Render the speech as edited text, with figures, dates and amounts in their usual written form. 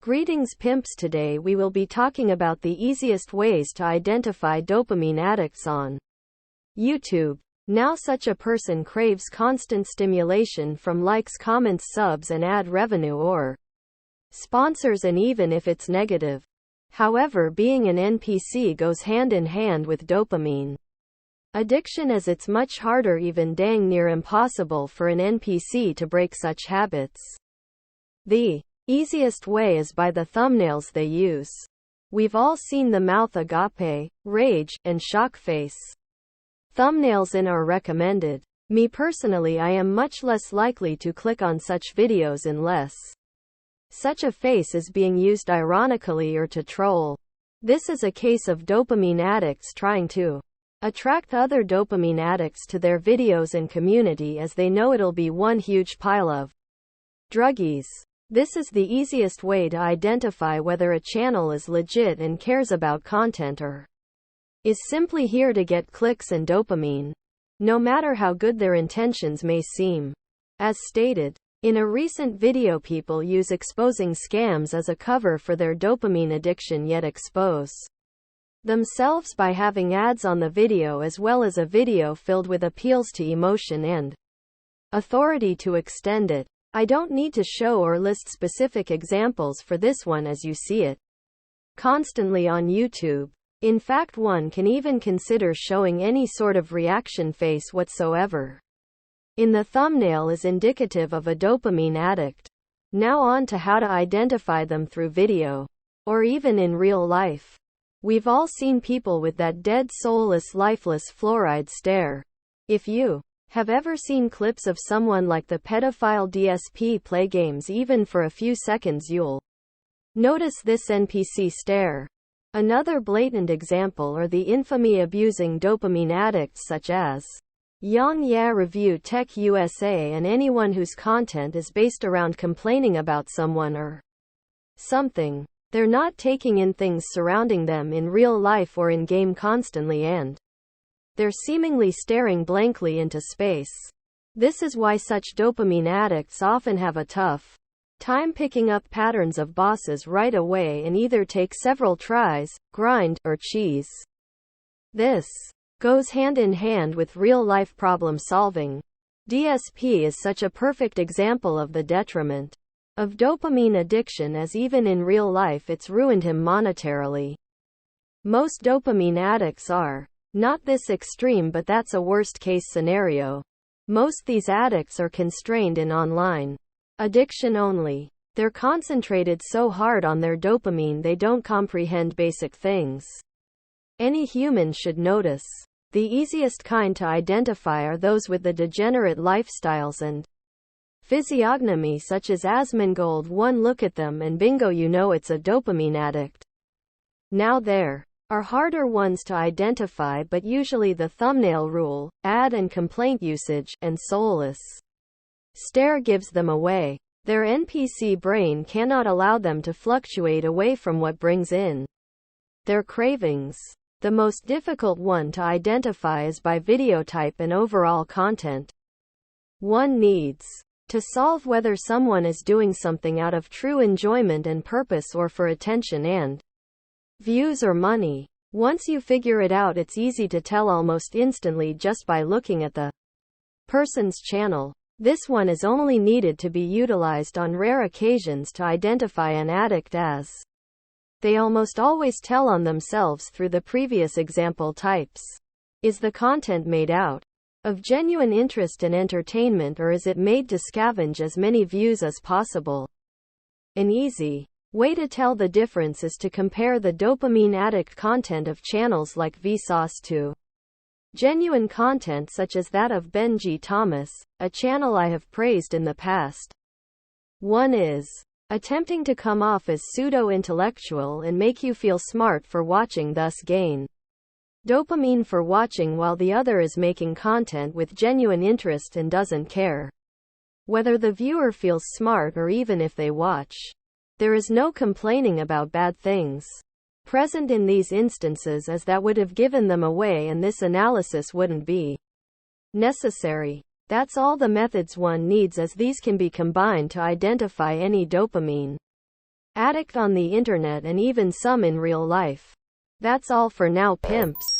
Greetings pimps, today we will be talking about the easiest ways to identify dopamine addicts on YouTube. Now such a person craves constant stimulation from likes, comments, subs and ad revenue or sponsors, and even if it's negative. However, being an NPC goes hand in hand with dopamine addiction, as it's much harder, even dang near impossible, for an NPC to break such habits. The easiest way is by the thumbnails they use. We've all seen the mouth agape, rage, and shock face thumbnails in our recommended. Me personally, I am much less likely to click on such videos unless such a face is being used ironically or to troll. This is a case of dopamine addicts trying to attract other dopamine addicts to their videos and community, as they know it'll be one huge pile of druggies. This is the easiest way to identify whether a channel is legit and cares about content, or is simply here to get clicks and dopamine, no matter how good their intentions may seem. As stated in a recent video, people use exposing scams as a cover for their dopamine addiction, yet expose themselves by having ads on the video, as well as a video filled with appeals to emotion and authority to extend it. I don't need to show or list specific examples for this one, as you see it constantly on YouTube. In fact, one can even consider showing any sort of reaction face whatsoever in the thumbnail is indicative of a dopamine addict. Now on to how to identify them through video, or even in real life. We've all seen people with that dead, soulless, lifeless fluoride stare. If you have ever seen clips of someone like the pedophile DSP play games even for a few seconds, you'll notice this NPC stare. Another blatant example are the infamy abusing dopamine addicts such as Yang Ya Review Tech USA, and anyone whose content is based around complaining about someone or something. They're not taking in things surrounding them in real life or in game constantly, and they're seemingly staring blankly into space. This is why such dopamine addicts often have a tough time picking up patterns of bosses right away, and either take several tries, grind, or cheese. This goes hand in hand with real-life problem solving. DSP is such a perfect example of the detriment of dopamine addiction, as even in real life it's ruined him monetarily. Most dopamine addicts are not this extreme, but that's a worst-case scenario. Most these addicts are constrained in online addiction only. They're concentrated so hard on their dopamine they don't comprehend basic things any human should notice. The easiest kind to identify are those with the degenerate lifestyles and physiognomy, such as Asmongold. One look at them and bingo, you know it's a dopamine addict. Now there are harder ones to identify, but usually the thumbnail rule, ad and complaint usage, and soulless stare gives them away. Their NPC brain cannot allow them to fluctuate away from what brings in their cravings. The most difficult one to identify is by video type and overall content. One needs to solve whether someone is doing something out of true enjoyment and purpose, or for attention and views or money. Once you figure it out, it's easy to tell almost instantly just by looking at the person's channel. This one is only needed to be utilized on rare occasions to identify an addict, as they almost always tell on themselves through the previous example types. Is the content made out of genuine interest and entertainment, or is it made to scavenge as many views as possible? An easy way to tell the difference is to compare the dopamine addict content of channels like Vsauce to genuine content such as that of Benji Thomas, a channel I have praised in the past. One is attempting to come off as pseudo-intellectual and make you feel smart for watching, thus gain dopamine for watching, while the other is making content with genuine interest and doesn't care whether the viewer feels smart or even if they watch. There is no complaining about bad things present in these instances, as that would have given them away and this analysis wouldn't be necessary. That's all the methods one needs, as these can be combined to identify any dopamine addict on the internet, and even some in real life. That's all for now, pimps.